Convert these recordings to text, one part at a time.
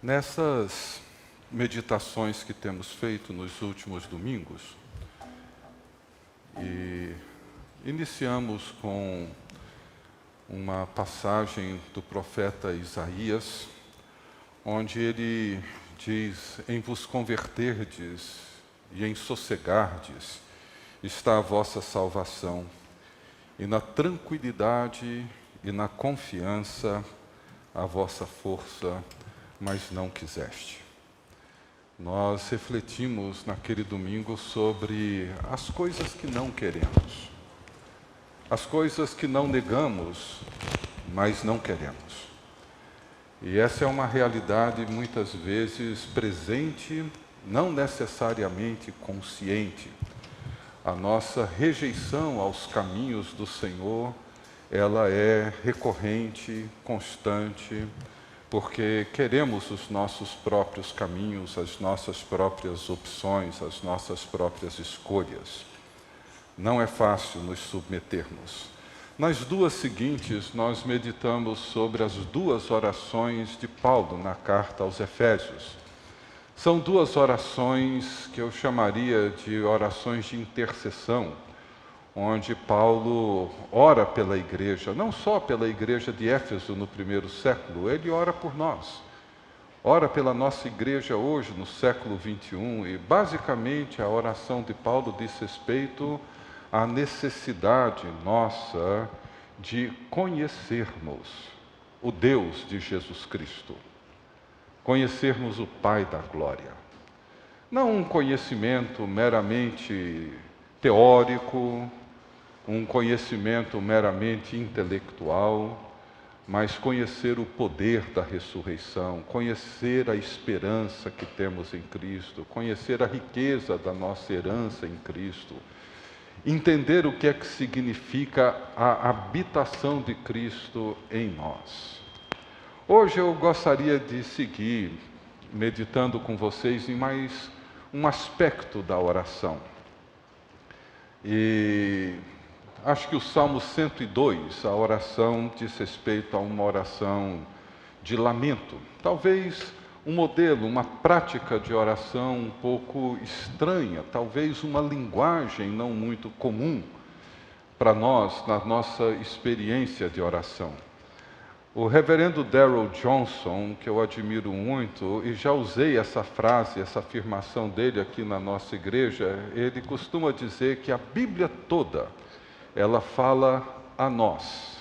Nessas meditações que temos feito nos últimos domingos, e iniciamos com uma passagem do profeta Isaías, onde ele diz: em vos converterdes e em sossegardes está a vossa salvação, e na tranquilidade e na confiança a vossa força, mas não quiseste. Nós refletimos naquele domingo sobre as coisas que não queremos, as coisas que não negamos, mas não queremos. E essa é uma realidade muitas vezes presente, não necessariamente consciente. A nossa rejeição aos caminhos do Senhor, ela é recorrente, constante, porque queremos os nossos próprios caminhos, as nossas próprias opções, as nossas próprias escolhas. Não é fácil nos submetermos. Nas duas seguintes, nós meditamos sobre as duas orações de Paulo na carta aos Efésios. São duas orações que eu chamaria de orações de intercessão, onde Paulo ora pela igreja, não só pela igreja de Éfeso no primeiro século, ele ora por nós. Ora pela nossa igreja hoje, no século XXI, e basicamente a oração de Paulo diz respeito à necessidade nossa de conhecermos o Deus de Jesus Cristo, conhecermos o Pai da glória. Não um conhecimento meramente teórico, um conhecimento meramente intelectual, mas conhecer o poder da ressurreição, conhecer a esperança que temos em Cristo, conhecer a riqueza da nossa herança em Cristo, entender o que é que significa a habitação de Cristo em nós. Hoje eu gostaria de seguir meditando com vocês em mais um aspecto da oração. E acho que o Salmo 102, a oração diz respeito a uma oração de lamento. Talvez um modelo, uma prática de oração um pouco estranha, talvez uma linguagem não muito comum para nós, na nossa experiência de oração. O reverendo Darrell Johnson, que eu admiro muito, e já usei essa frase, essa afirmação dele aqui na nossa igreja, ele costuma dizer que a Bíblia toda, ela fala a nós.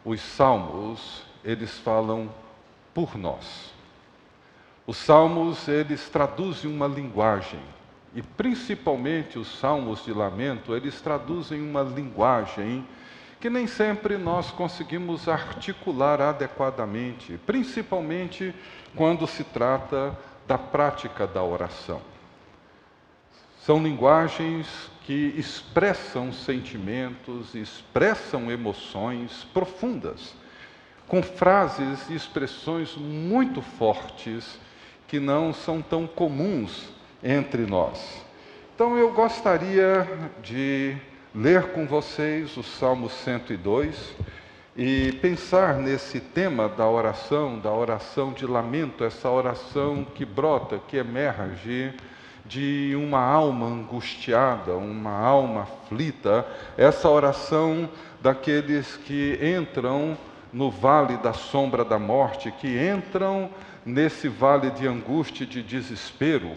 Os salmos, eles falam por nós. Os salmos, eles traduzem uma linguagem, e principalmente os salmos de lamento, eles traduzem uma linguagem que nem sempre nós conseguimos articular adequadamente, principalmente quando se trata da prática da oração. São linguagens que expressam sentimentos, expressam emoções profundas, com frases e expressões muito fortes que não são tão comuns entre nós. Então eu gostaria de ler com vocês o Salmo 102 e pensar nesse tema da oração de lamento, essa oração que brota, que emerge de uma alma angustiada, uma alma aflita, essa oração daqueles que entram no vale da sombra da morte, que entram nesse vale de angústia e de desespero.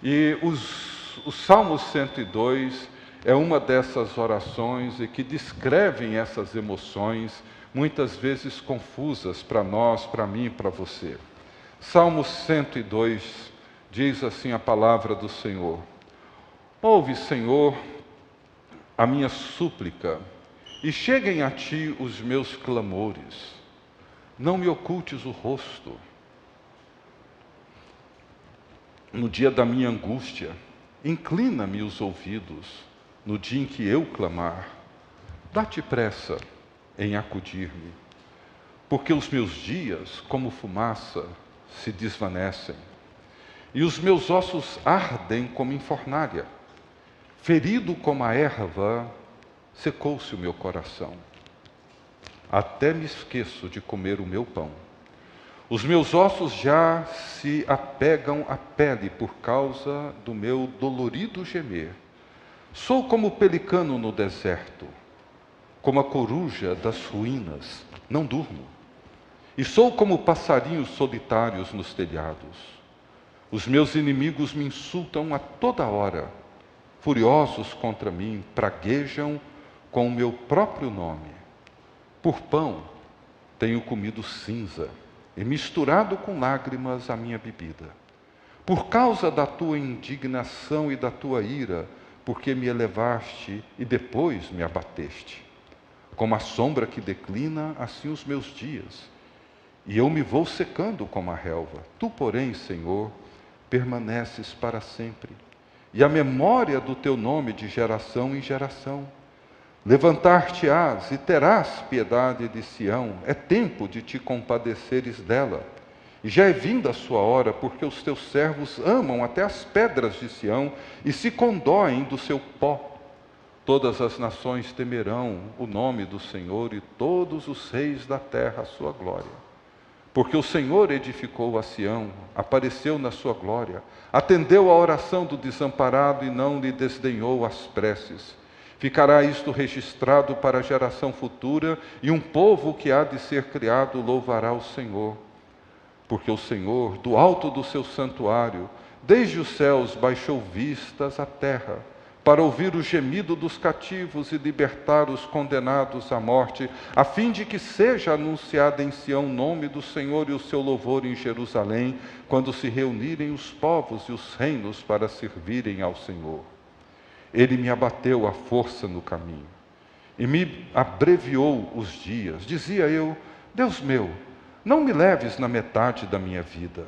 E o Salmo 102 é uma dessas orações e que descrevem essas emoções, muitas vezes confusas para nós, para mim e para você. Salmo 102 diz assim a palavra do Senhor: ouve, Senhor, a minha súplica, e cheguem a ti os meus clamores. Não me ocultes o rosto. No dia da minha angústia, inclina-me os ouvidos. No dia em que eu clamar, dá-te pressa em acudir-me, porque os meus dias, como fumaça, se desvanecem, e os meus ossos ardem como em fornalha. Ferido como a erva, secou-se o meu coração. Até me esqueço de comer o meu pão, Os meus ossos já se apegam à pele por causa do meu dolorido gemer. Sou como o pelicano no deserto, como a coruja das ruínas, não durmo. E sou como passarinhos solitários nos telhados. Os meus inimigos me insultam a toda hora. Furiosos contra mim, praguejam com o meu próprio nome. Por pão tenho comido cinza e misturado com lágrimas a minha bebida. Por causa da tua indignação e da tua ira, porque me elevaste e depois me abateste. Como a sombra que declina, assim os meus dias, e eu me vou secando como a relva. Tu, porém, Senhor, permaneces para sempre, e a memória do teu nome de geração em geração. Levantar-te-ás e terás piedade de Sião, é tempo de te compadeceres dela. E já é vinda a sua hora, porque os teus servos amam até as pedras de Sião e se condoem do seu pó. Todas as nações temerão o nome do Senhor e todos os reis da terra a sua glória. Porque o Senhor edificou a Sião, apareceu na sua glória, atendeu à oração do desamparado e não lhe desdenhou as preces. Ficará isto registrado para a geração futura, e um povo que há de ser criado louvará o Senhor. Porque o Senhor, do alto do seu santuário, desde os céus baixou vistas à terra, para ouvir o gemido dos cativos e libertar os condenados à morte, a fim de que seja anunciado em Sião o nome do Senhor e o seu louvor em Jerusalém, quando se reunirem os povos e os reinos para servirem ao Senhor. Ele me abateu à força no caminho e me abreviou os dias. Dizia eu: Deus meu, não me leves na metade da minha vida.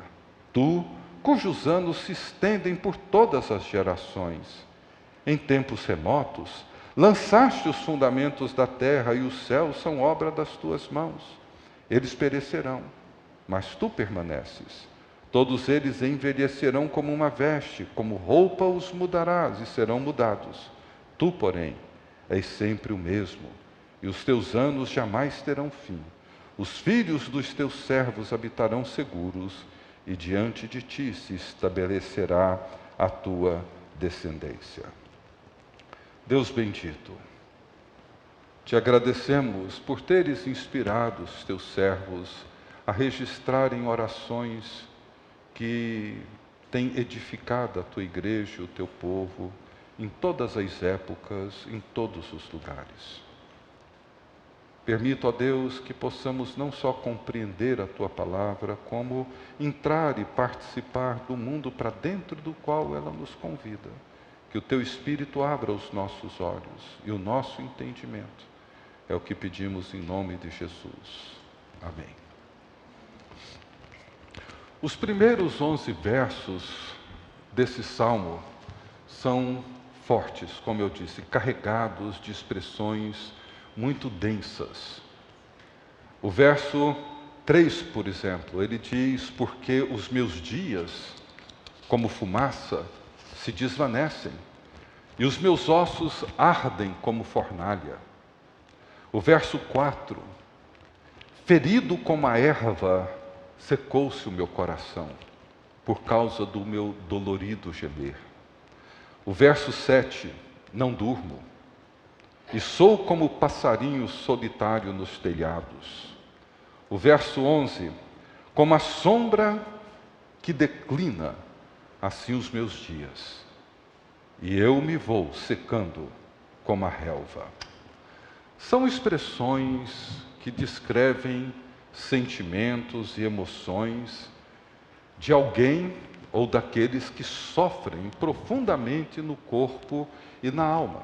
Tu, cujos anos se estendem por todas as gerações. Em tempos remotos, lançaste os fundamentos da terra, e os céus são obra das tuas mãos. Eles perecerão, mas tu permaneces. Todos eles envelhecerão como uma veste, como roupa os mudarás e serão mudados. Tu, porém, és sempre o mesmo, e os teus anos jamais terão fim. Os filhos dos teus servos habitarão seguros, e diante de ti se estabelecerá a tua descendência. Deus bendito, te agradecemos por teres inspirado os teus servos a registrarem orações que têm edificado a tua igreja e o teu povo em todas as épocas, em todos os lugares. Permita, ó Deus, que possamos não só compreender a tua palavra, como entrar e participar do mundo para dentro do qual ela nos convida. Que o teu Espírito abra os nossos olhos e o nosso entendimento. É o que pedimos em nome de Jesus. Amém. Os primeiros 11 versos desse salmo são fortes, como eu disse, carregados de expressões muito densas. O verso 3, por exemplo, ele diz: porque os meus dias, como fumaça, se desvanecem, e os meus ossos ardem como fornalha. O verso 4, ferido como a erva, secou-se o meu coração, por causa do meu dolorido gemer. O verso 7, não durmo, e sou como passarinho solitário nos telhados. O verso 11, como a sombra que declina, assim os meus dias, e eu me vou secando como a relva. São expressões que descrevem sentimentos e emoções de alguém ou daqueles que sofrem profundamente no corpo e na alma.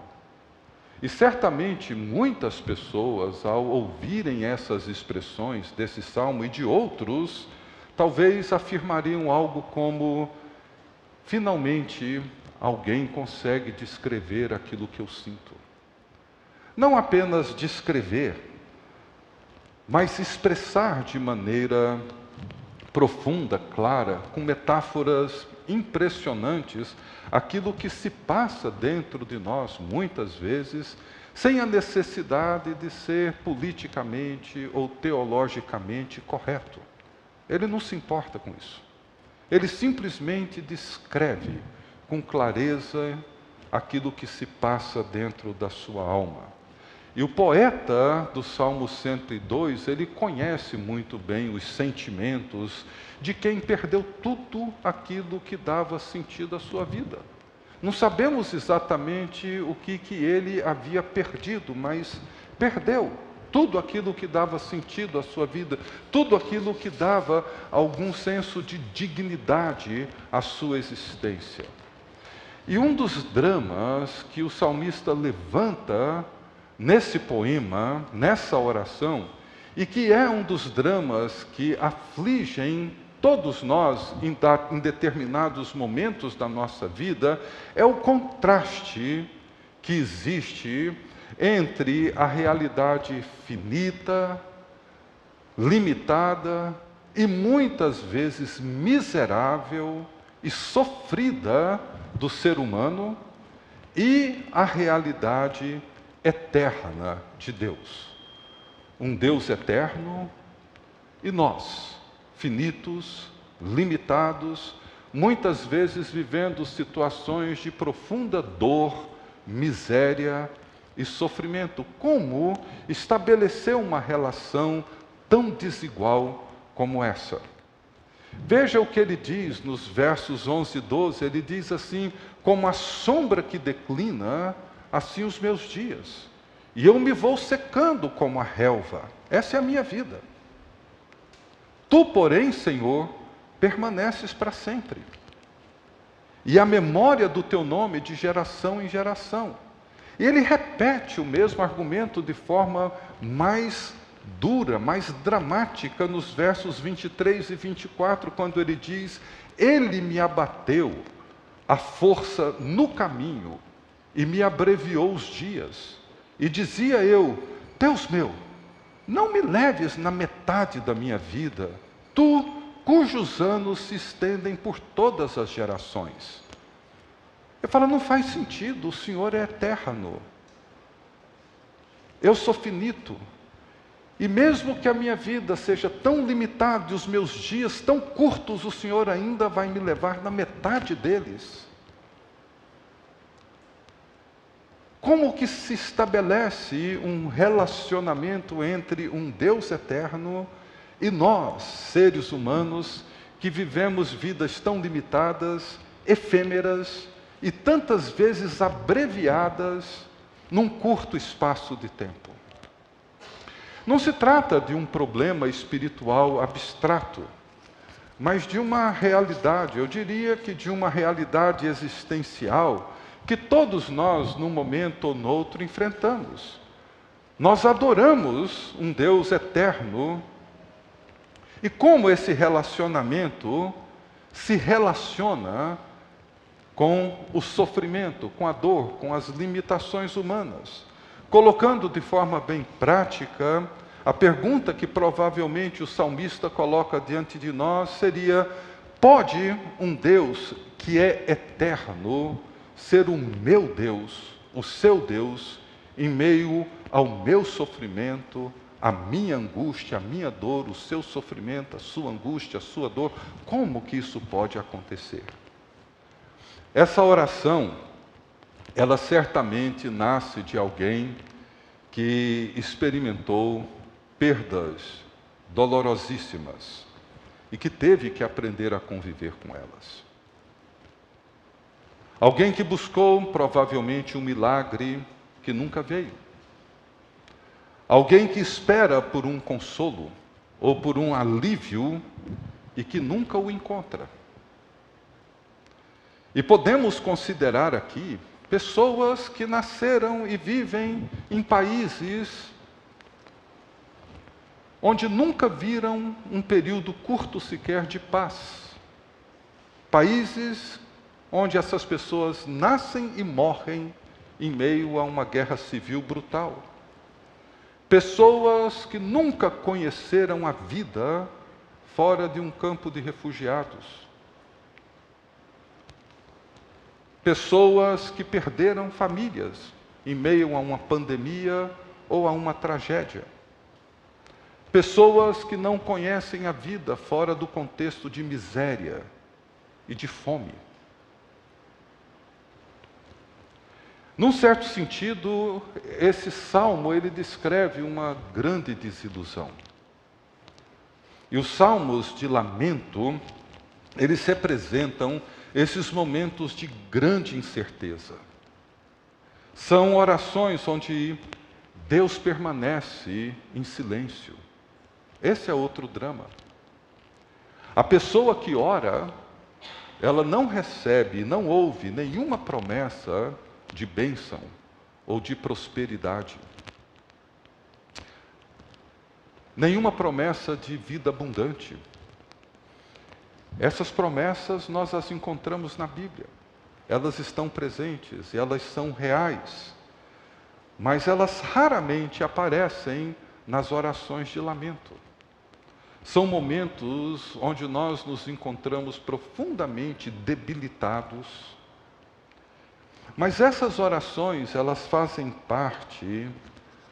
E certamente muitas pessoas, ao ouvirem essas expressões desse salmo e de outros, talvez afirmariam algo como: finalmente alguém consegue descrever aquilo que eu sinto. Não apenas descrever, mas expressar de maneira profunda, clara, com metáforas impressionantes, aquilo que se passa dentro de nós, muitas vezes, sem a necessidade de ser politicamente ou teologicamente correto. Ele não se importa com isso. Ele simplesmente descreve com clareza aquilo que se passa dentro da sua alma. E o poeta do Salmo 102, ele conhece muito bem os sentimentos de quem perdeu tudo aquilo que dava sentido à sua vida. Não sabemos exatamente o que ele havia perdido, mas perdeu tudo aquilo que dava sentido à sua vida, tudo aquilo que dava algum senso de dignidade à sua existência. E um dos dramas que o salmista levanta nesse poema, nessa oração, e que é um dos dramas que afligem todos nós em determinados momentos da nossa vida, é o contraste que existe entre a realidade finita, limitada e muitas vezes miserável e sofrida do ser humano e a realidade eterna de Deus. Um Deus eterno e nós, finitos, limitados, muitas vezes vivendo situações de profunda dor, miséria e sofrimento. Como estabelecer uma relação tão desigual como essa? Veja o que ele diz nos versos 11 e 12, ele diz assim: como a sombra que declina, assim os meus dias, e eu me vou secando como a relva. Essa é a minha vida. Tu, porém, Senhor, permaneces para sempre, e a memória do teu nome de geração em geração. E ele repete o mesmo argumento de forma mais dura, mais dramática, nos versos 23 e 24, quando ele diz: ele me abateu a força no caminho, e me abreviou os dias. E dizia eu: Deus meu, não me leves na metade da minha vida, tu, cujos anos se estendem por todas as gerações. Eu falo, não faz sentido, o Senhor é eterno. Eu sou finito. E mesmo que a minha vida seja tão limitada e os meus dias tão curtos, o Senhor ainda vai me levar na metade deles. Como que se estabelece um relacionamento entre um Deus eterno e nós, seres humanos, que vivemos vidas tão limitadas, efêmeras e tantas vezes abreviadas num curto espaço de tempo? Não se trata de um problema espiritual abstrato, mas de uma realidade, eu diria que de uma realidade existencial, que todos nós, num momento ou noutro, enfrentamos. Nós adoramos um Deus eterno, e como esse relacionamento se relaciona com o sofrimento, com a dor, com as limitações humanas. Colocando de forma bem prática, a pergunta que provavelmente o salmista coloca diante de nós seria: pode um Deus que é eterno ser o meu Deus, o seu Deus, em meio ao meu sofrimento, a minha angústia, a minha dor, o seu sofrimento, a sua angústia, a sua dor? Como que isso pode acontecer? Essa oração, ela certamente nasce de alguém que experimentou perdas dolorosíssimas e que teve que aprender a conviver com elas. Alguém que buscou provavelmente um milagre que nunca veio. Alguém que espera por um consolo ou por um alívio e que nunca o encontra. E podemos considerar aqui pessoas que nasceram e vivem em países onde nunca viram um período curto sequer de paz. Países onde essas pessoas nascem e morrem em meio a uma guerra civil brutal. Pessoas que nunca conheceram a vida fora de um campo de refugiados. Pessoas que perderam famílias em meio a uma pandemia ou a uma tragédia. Pessoas que não conhecem a vida fora do contexto de miséria e de fome. Num certo sentido, esse salmo ele descreve uma grande desilusão. E os salmos de lamento, eles representam esses momentos de grande incerteza. São orações onde Deus permanece em silêncio. Esse é outro drama. A pessoa que ora, ela não recebe, não ouve nenhuma promessa de bênção ou de prosperidade. Nenhuma promessa de vida abundante. Essas promessas nós as encontramos na Bíblia. Elas estão presentes e elas são reais. Mas elas raramente aparecem nas orações de lamento. São momentos onde nós nos encontramos profundamente debilitados. Mas essas orações, elas fazem parte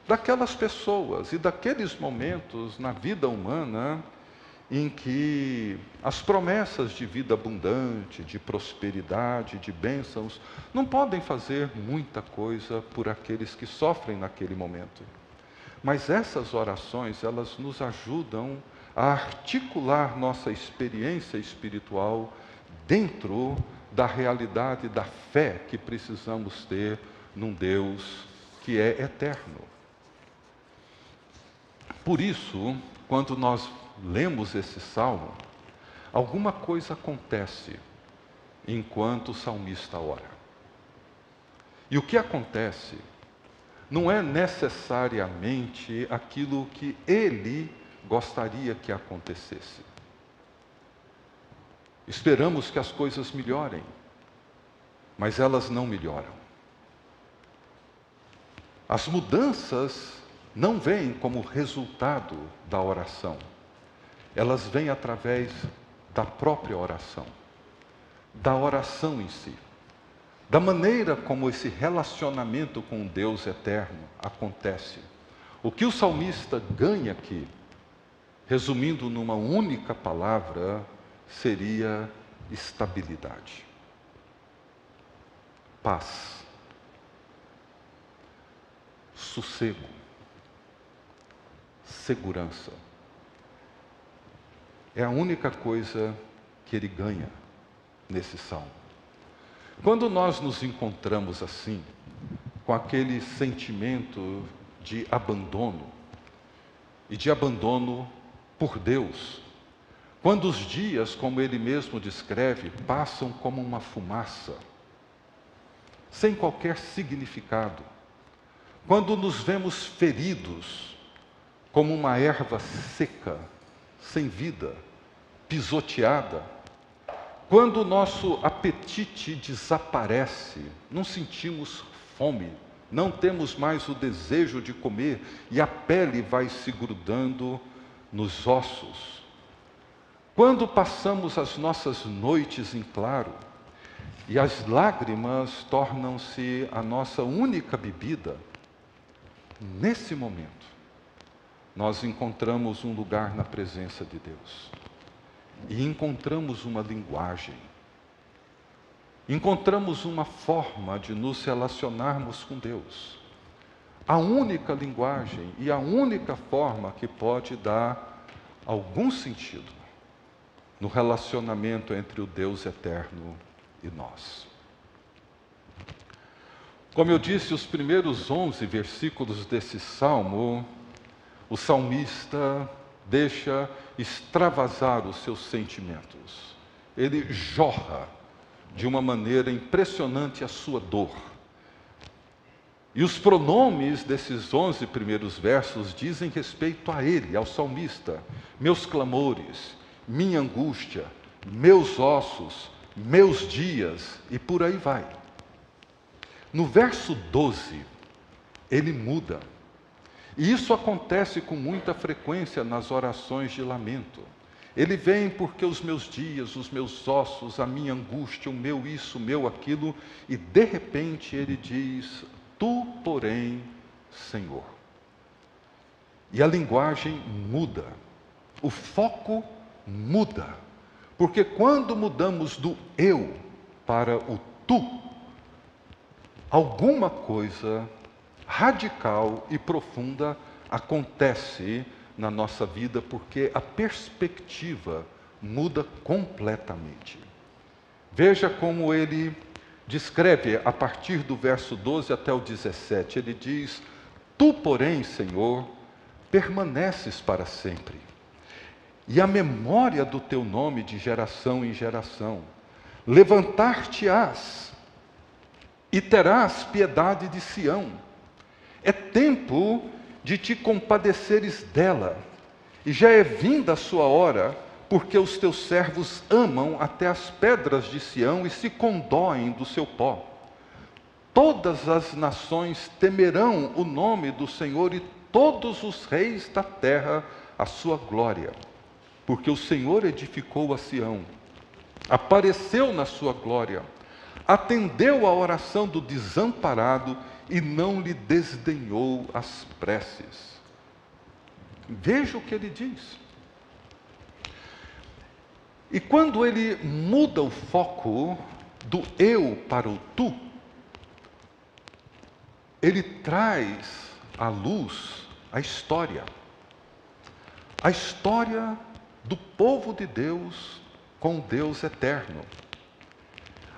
daquelas pessoas e daqueles momentos na vida humana em que as promessas de vida abundante, de prosperidade, de bênçãos, não podem fazer muita coisa por aqueles que sofrem naquele momento. Mas essas orações, elas nos ajudam a articular nossa experiência espiritual dentro da realidade da fé que precisamos ter num Deus que é eterno. Por isso, quando nós lemos esse salmo, alguma coisa acontece enquanto o salmista ora. E o que acontece não é necessariamente aquilo que ele gostaria que acontecesse. Esperamos que as coisas melhorem, mas elas não melhoram. As mudanças não vêm como resultado da oração. Elas vêm através da própria oração, da oração em si, da maneira como esse relacionamento com o Deus eterno acontece. O que o salmista ganha aqui, resumindo numa única palavra, seria estabilidade, paz, sossego, segurança. É a única coisa que ele ganha nesse salmo. Quando nós nos encontramos assim, com aquele sentimento de abandono, e de abandono por Deus, quando os dias, como ele mesmo descreve, passam como uma fumaça, sem qualquer significado, quando nos vemos feridos como uma erva seca, sem vida, pisoteada, quando o nosso apetite desaparece, não sentimos fome, não temos mais o desejo de comer e a pele vai se grudando nos ossos. Quando passamos as nossas noites em claro e as lágrimas tornam-se a nossa única bebida, nesse momento, nós encontramos um lugar na presença de Deus. E encontramos uma linguagem. Encontramos uma forma de nos relacionarmos com Deus. A única linguagem e a única forma que pode dar algum sentido no relacionamento entre o Deus eterno e nós. Como eu disse, os primeiros 11 versículos desse salmo, o salmista deixa extravasar os seus sentimentos. Ele jorra de uma maneira impressionante a sua dor. E os pronomes desses 11 primeiros versos dizem respeito a ele, ao salmista. Meus clamores, minha angústia, meus ossos, meus dias, e por aí vai. No verso 12, ele muda. E isso acontece com muita frequência nas orações de lamento. Ele vem porque os meus dias, os meus ossos, a minha angústia, o meu isso, o meu aquilo, e de repente ele diz, tu, porém, Senhor. E a linguagem muda, o foco muda. Porque quando mudamos do eu para o tu, alguma coisa radical e profunda acontece na nossa vida, porque a perspectiva muda completamente. Veja como ele descreve a partir do verso 12 até o 17. Ele diz: Tu, porém, Senhor, permaneces para sempre, e a memória do teu nome de geração em geração. Levantar-te-ás e terás piedade de Sião. É tempo de te compadeceres dela, e já é vinda a sua hora, porque os teus servos amam até as pedras de Sião e se condoem do seu pó. Todas as nações temerão o nome do Senhor, e todos os reis da terra a sua glória. Porque o Senhor edificou a Sião, apareceu na sua glória, atendeu à oração do desamparado e não lhe desdenhou as preces. Veja o que ele diz. E quando ele muda o foco do eu para o tu, ele traz à luz a história do povo de Deus com o Deus eterno.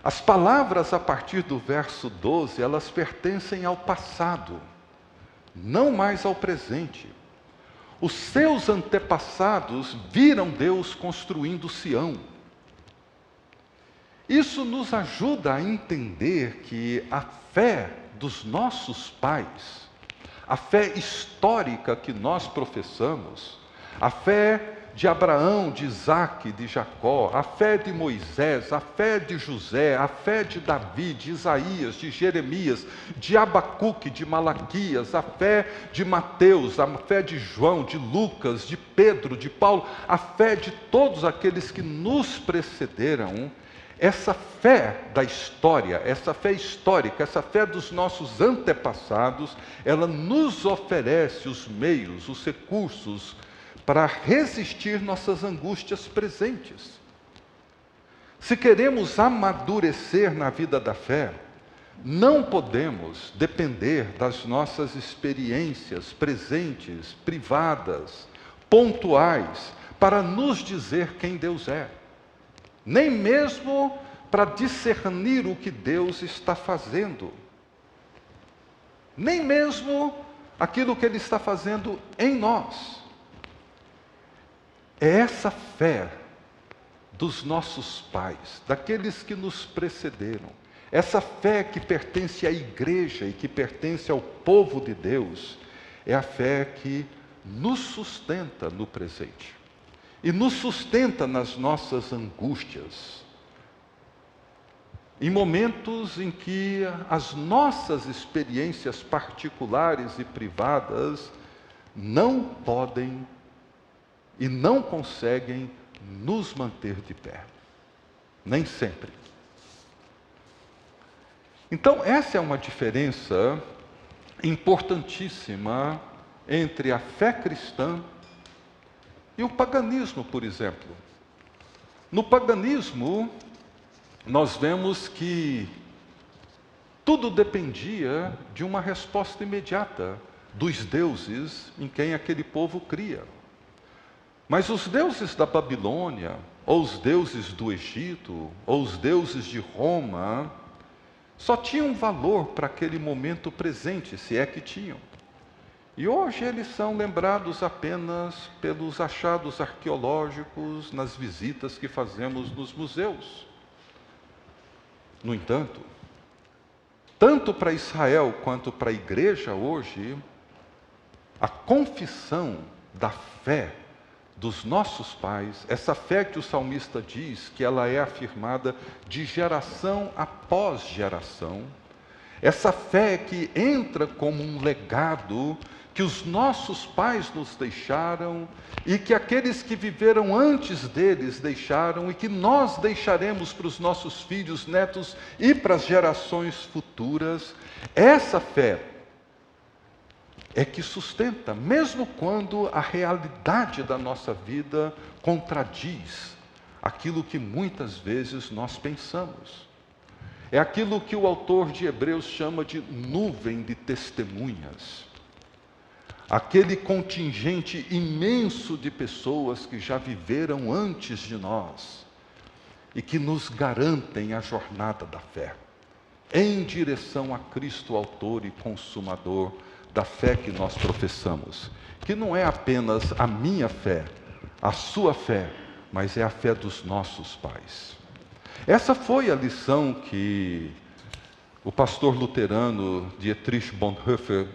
As palavras a partir do verso 12, elas pertencem ao passado, não mais ao presente. Os seus antepassados viram Deus construindo Sião. Isso nos ajuda a entender que a fé dos nossos pais, a fé histórica que nós professamos, a fé de Abraão, de Isaque, de Jacó, a fé de Moisés, a fé de José, a fé de Davi, de Isaías, de Jeremias, de Abacuque, de Malaquias, a fé de Mateus, a fé de João, de Lucas, de Pedro, de Paulo, a fé de todos aqueles que nos precederam. Essa fé da história, essa fé histórica, essa fé dos nossos antepassados, ela nos oferece os meios, os recursos para resistir nossas angústias presentes. Se queremos amadurecer na vida da fé, não podemos depender das nossas experiências presentes, privadas, pontuais, para nos dizer quem Deus é. Nem mesmo para discernir o que Deus está fazendo. Nem mesmo aquilo que Ele está fazendo em nós. É essa fé dos nossos pais, daqueles que nos precederam, essa fé que pertence à igreja e que pertence ao povo de Deus, é a fé que nos sustenta no presente e nos sustenta nas nossas angústias, em momentos em que as nossas experiências particulares e privadas não podem e não conseguem nos manter de pé. Nem sempre. Então, essa é uma diferença importantíssima entre a fé cristã e o paganismo, por exemplo. No paganismo, nós vemos que tudo dependia de uma resposta imediata dos deuses em quem aquele povo cria. Mas os deuses da Babilônia, ou os deuses do Egito, ou os deuses de Roma, só tinham valor para aquele momento presente, se é que tinham. E hoje eles são lembrados apenas pelos achados arqueológicos nas visitas que fazemos nos museus. No entanto, tanto para Israel quanto para a igreja hoje, a confissão da fé dos nossos pais, essa fé que o salmista diz que ela é afirmada de geração após geração, essa fé que entra como um legado que os nossos pais nos deixaram e que aqueles que viveram antes deles deixaram e que nós deixaremos para os nossos filhos, netos e para as gerações futuras, essa fé é que sustenta, mesmo quando a realidade da nossa vida contradiz aquilo que muitas vezes nós pensamos. É aquilo que o autor de Hebreus chama de nuvem de testemunhas. Aquele contingente imenso de pessoas que já viveram antes de nós e que nos garantem a jornada da fé, em direção a Cristo, autor e consumador da fé que nós professamos, que não é apenas a minha fé, a sua fé, mas é a fé dos nossos pais. Essa foi a lição que o pastor luterano Dietrich Bonhoeffer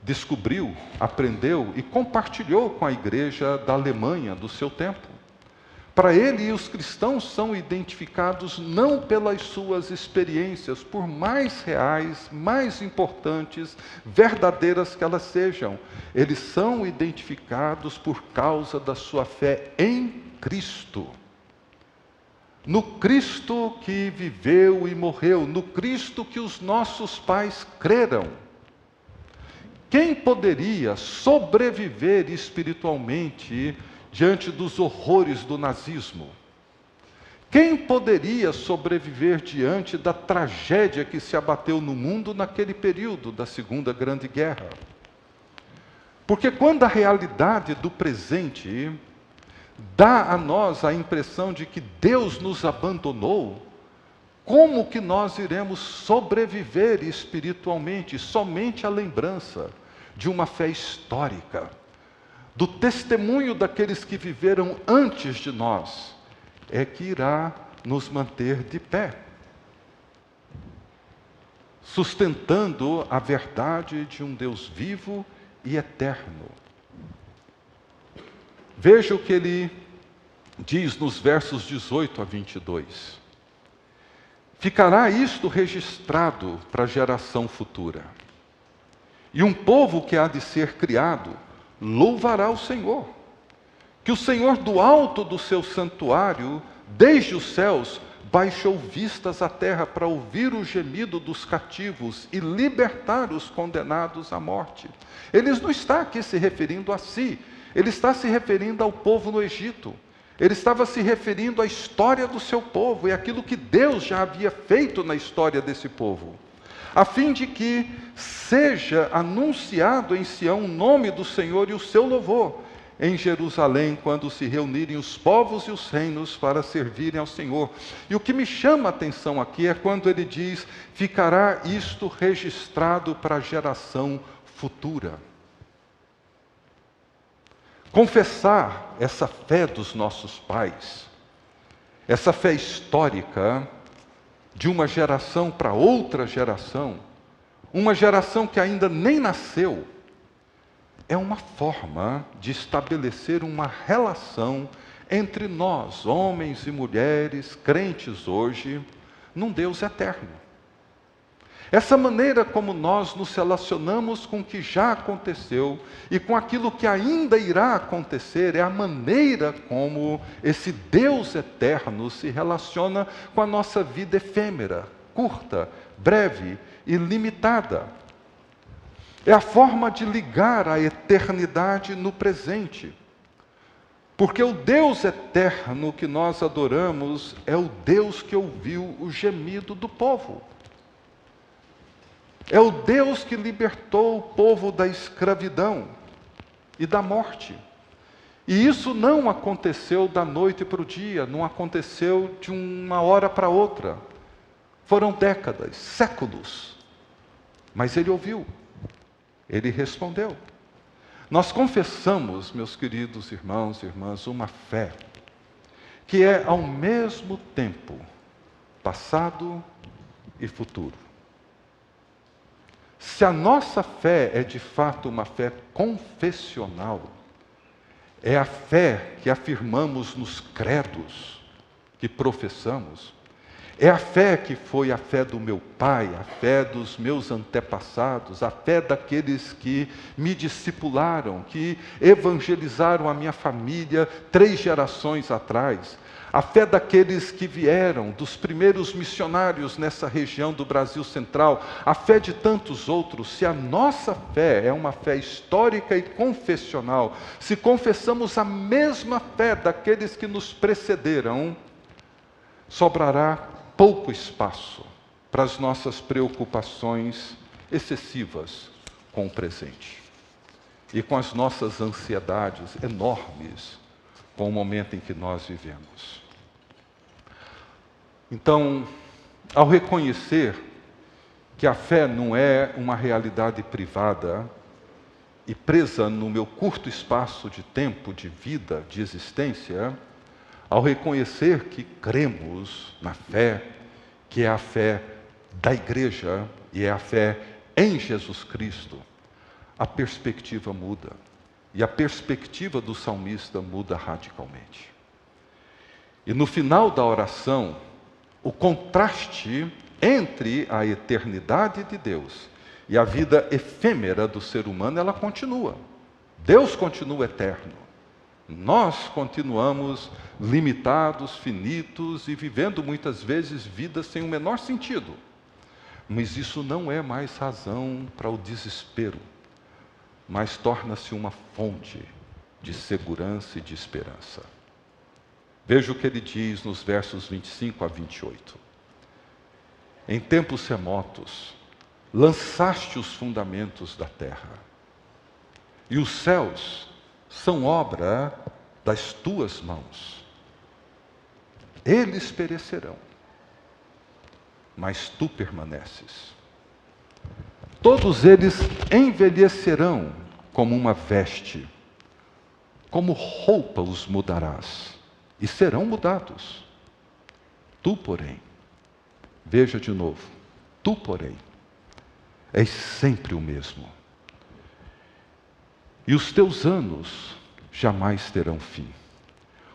descobriu, aprendeu e compartilhou com a igreja da Alemanha do seu tempo. Para ele, os cristãos são identificados não pelas suas experiências, por mais reais, mais importantes, verdadeiras que elas sejam. Eles são identificados por causa da sua fé em Cristo. No Cristo que viveu e morreu, no Cristo que os nossos pais creram. Quem poderia sobreviver espiritualmente diante dos horrores do nazismo? Quem poderia sobreviver diante da tragédia que se abateu no mundo naquele período da Segunda Grande Guerra? Porque quando a realidade do presente dá a nós a impressão de que Deus nos abandonou, como que nós iremos sobreviver espiritualmente? Somente a lembrança de uma fé histórica, do testemunho daqueles que viveram antes de nós, é que irá nos manter de pé, sustentando a verdade de um Deus vivo e eterno. Veja o que ele diz nos versos 18 a 22. Ficará isto registrado para a geração futura. E um povo que há de ser criado louvará o Senhor. Que o Senhor do alto do seu santuário, desde os céus, baixou vistas à terra para ouvir o gemido dos cativos e libertar os condenados à morte. Ele não está aqui se referindo a si, ele está se referindo ao povo no Egito. Ele estava se referindo à história do seu povo e aquilo que Deus já havia feito na história desse povo, a fim de que seja anunciado em Sião o nome do Senhor e o seu louvor, em Jerusalém, quando se reunirem os povos e os reinos para servirem ao Senhor. E o que me chama a atenção aqui é quando ele diz: ficará isto registrado para a geração futura. Confessar essa fé dos nossos pais, essa fé histórica de uma geração para outra geração, uma geração que ainda nem nasceu, é uma forma de estabelecer uma relação entre nós, homens e mulheres, crentes hoje, num Deus eterno. Essa maneira como nós nos relacionamos com o que já aconteceu e com aquilo que ainda irá acontecer é a maneira como esse Deus eterno se relaciona com a nossa vida efêmera, curta, breve e limitada. É a forma de ligar a eternidade no presente. Porque o Deus eterno que nós adoramos é o Deus que ouviu o gemido do povo. É o Deus que libertou o povo da escravidão e da morte. E isso não aconteceu da noite para o dia, não aconteceu de uma hora para outra. Foram décadas, séculos. Mas ele ouviu, ele respondeu. Nós confessamos, meus queridos irmãos e irmãs, uma fé que é ao mesmo tempo passado e futuro. Se a nossa fé é de fato uma fé confessional, é a fé que afirmamos nos credos que professamos, é a fé que foi a fé do meu pai, a fé dos meus antepassados, a fé daqueles que me discipularam, que evangelizaram a minha família 3 gerações atrás. a fé daqueles que vieram, dos primeiros missionários nessa região do Brasil Central, a fé de tantos outros. Se a nossa fé é uma fé histórica e confessional, se confessamos a mesma fé daqueles que nos precederam, sobrará pouco espaço para as nossas preocupações excessivas com o presente e com as nossas ansiedades enormes com o momento em que nós vivemos. Então, ao reconhecer que a fé não é uma realidade privada e presa no meu curto espaço de tempo, de vida, de existência, ao reconhecer que cremos na fé, que é a fé da igreja e é a fé em Jesus Cristo, a perspectiva muda. E a perspectiva do salmista muda radicalmente. E no final da oração, o contraste entre a eternidade de Deus e a vida efêmera do ser humano, ela continua. Deus continua eterno. Nós continuamos limitados, finitos e vivendo muitas vezes vidas sem o menor sentido. Mas isso não é mais razão para o desespero, mas torna-se uma fonte de segurança e de esperança. Veja o que ele diz nos versos 25 a 28. Em tempos remotos, lançaste os fundamentos da terra, e os céus são obra das tuas mãos. Eles perecerão, mas tu permaneces. Todos eles envelhecerão como uma veste, como roupa os mudarás, e serão mudados. Tu, porém, veja de novo, tu, porém, és sempre o mesmo. E os teus anos jamais terão fim.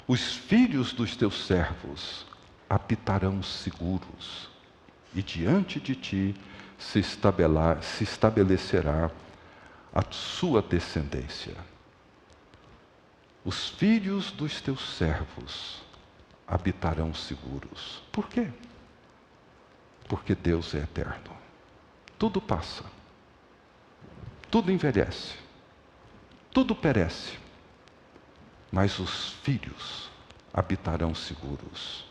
Os filhos dos teus servos habitarão seguros, e diante de ti se estabelecerá a sua descendência. Os filhos dos teus servos habitarão seguros. Por quê? Porque Deus é eterno. Tudo passa. Tudo envelhece. Tudo perece. Mas os filhos habitarão seguros.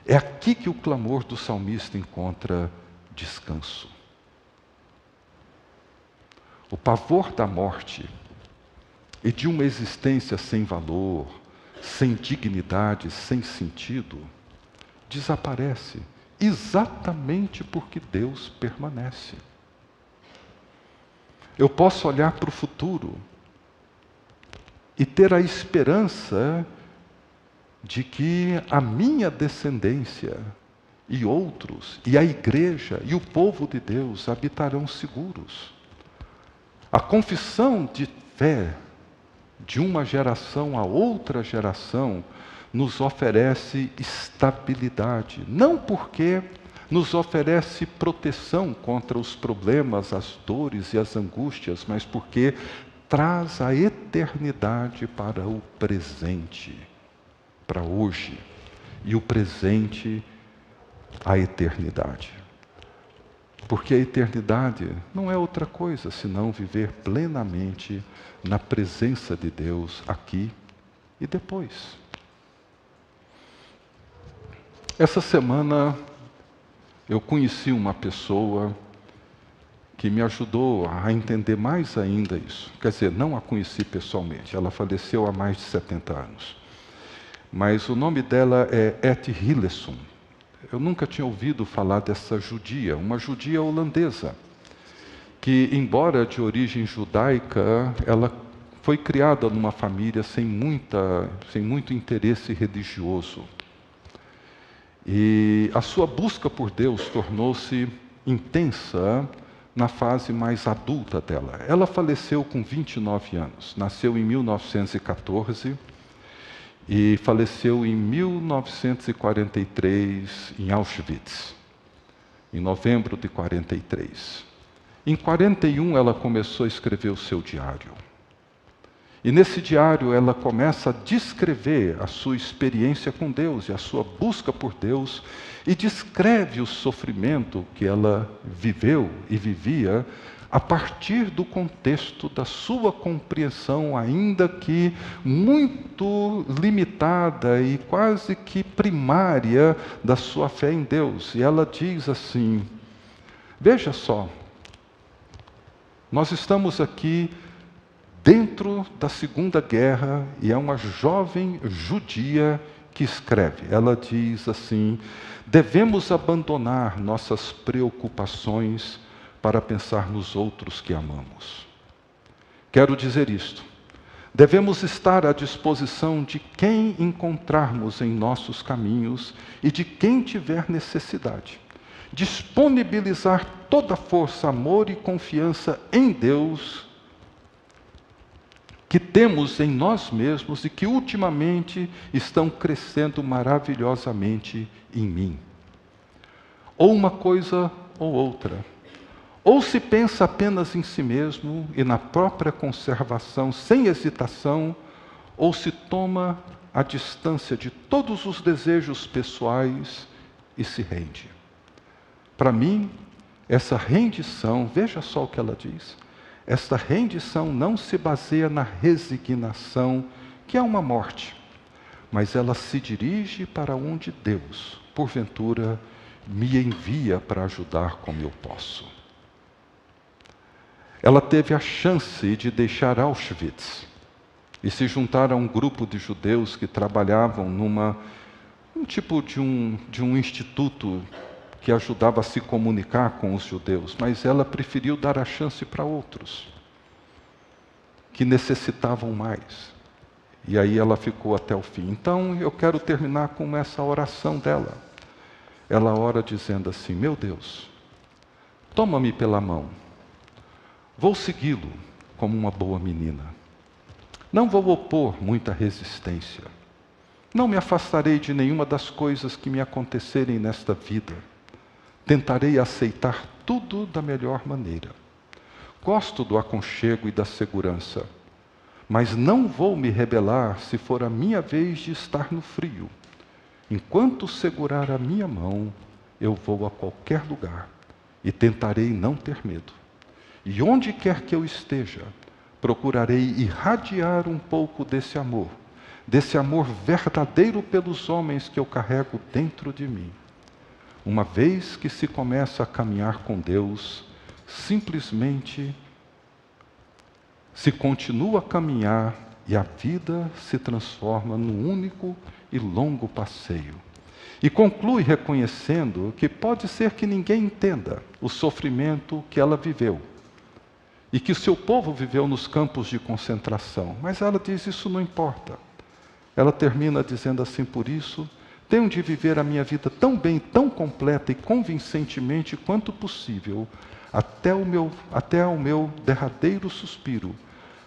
É aqui que o clamor do salmista encontra descanso. O pavor da morte e de uma existência sem valor, sem dignidade, sem sentido, desaparece exatamente porque Deus permanece. Eu posso olhar para o futuro e ter a esperança de que a minha descendência e outros, e a igreja e o povo de Deus habitarão seguros. A confissão de fé de uma geração a outra geração nos oferece estabilidade, não porque nos oferece proteção contra os problemas, as dores e as angústias, mas porque traz a eternidade para o presente, para hoje, e o presente, a eternidade. Porque a eternidade não é outra coisa senão viver plenamente na presença de Deus aqui e depois. Essa semana eu conheci uma pessoa que me ajudou a entender mais ainda isso. Quer dizer, não a conheci pessoalmente, ela faleceu há mais de 70 anos. Mas o nome dela é Etty Hillesum. Eu nunca tinha ouvido falar dessa judia, uma judia holandesa, que, embora de origem judaica, ela foi criada numa família sem muito interesse religioso. E a sua busca por Deus tornou-se intensa na fase mais adulta dela. Ela faleceu com 29 anos, nasceu em 1914 e faleceu em 1943 em Auschwitz, em novembro de 43. Em 41 ela começou a escrever o seu diário. E nesse diário ela começa a descrever a sua experiência com Deus e a sua busca por Deus, e descreve o sofrimento que ela viveu e vivia a partir do contexto da sua compreensão, ainda que muito limitada e quase que primária, da sua fé em Deus. E ela diz assim: veja só, nós estamos aqui dentro da Segunda Guerra, e é uma jovem judia que escreve. Ela diz assim: devemos abandonar nossas preocupações para pensar nos outros que amamos. Quero dizer isto: devemos estar à disposição de quem encontrarmos em nossos caminhos e de quem tiver necessidade. Disponibilizar toda a força, amor e confiança em Deus que temos em nós mesmos e que ultimamente estão crescendo maravilhosamente em mim. Ou uma coisa ou outra. Ou se pensa apenas em si mesmo e na própria conservação sem hesitação, ou se toma a distância de todos os desejos pessoais e se rende. Para mim, essa rendição, veja só o que ela diz, esta rendição não se baseia na resignação, que é uma morte, mas ela se dirige para onde Deus, porventura, me envia para ajudar como eu posso. Ela teve a chance de deixar Auschwitz e se juntar a um grupo de judeus que trabalhavam um tipo de um instituto que ajudava a se comunicar com os judeus, mas ela preferiu dar a chance para outros, que necessitavam mais. E aí ela ficou até o fim. Então eu quero terminar com essa oração dela. Ela ora dizendo assim: meu Deus, toma-me pela mão, vou segui-lo como uma boa menina. Não vou opor muita resistência. Não me afastarei de nenhuma das coisas que me acontecerem nesta vida. Tentarei aceitar tudo da melhor maneira. Gosto do aconchego e da segurança, mas não vou me rebelar se for a minha vez de estar no frio. Enquanto segurar a minha mão, eu vou a qualquer lugar e tentarei não ter medo. E onde quer que eu esteja, procurarei irradiar um pouco desse amor verdadeiro pelos homens que eu carrego dentro de mim. Uma vez que se começa a caminhar com Deus, simplesmente se continua a caminhar e a vida se transforma num único e longo passeio. E conclui reconhecendo que pode ser que ninguém entenda o sofrimento que ela viveu e que o seu povo viveu nos campos de concentração. Mas ela diz: isso não importa. Ela termina dizendo assim: por isso, tenho de viver a minha vida tão bem, tão completa e convincentemente quanto possível, até o meu derradeiro suspiro,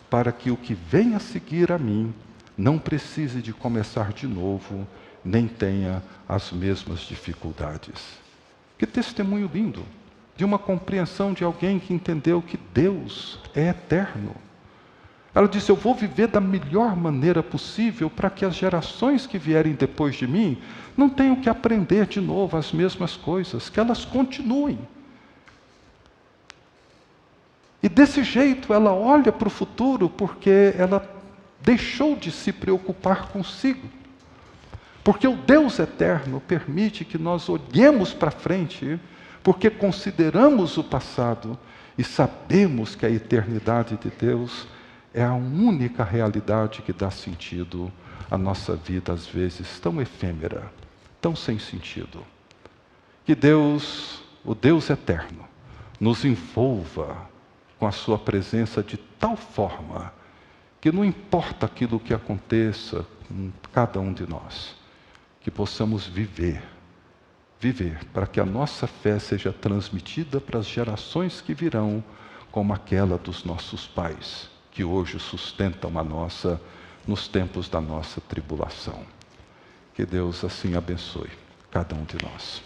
para que o que vem a seguir a mim não precise de começar de novo, nem tenha as mesmas dificuldades. Que testemunho lindo, de uma compreensão de alguém que entendeu que Deus é eterno. Ela disse: eu vou viver da melhor maneira possível para que as gerações que vierem depois de mim não tenham que aprender de novo as mesmas coisas, que elas continuem. E desse jeito ela olha para o futuro, porque ela deixou de se preocupar consigo. Porque o Deus eterno permite que nós olhemos para frente, porque consideramos o passado e sabemos que a eternidade de Deus é a única realidade que dá sentido à nossa vida, às vezes tão efêmera, tão sem sentido. Que Deus, o Deus eterno, nos envolva com a sua presença de tal forma que não importa aquilo que aconteça com cada um de nós, que possamos viver para que a nossa fé seja transmitida para as gerações que virão, como aquela dos nossos pais, que hoje sustentam a nossa nos tempos da nossa tribulação. Que Deus assim abençoe cada um de nós.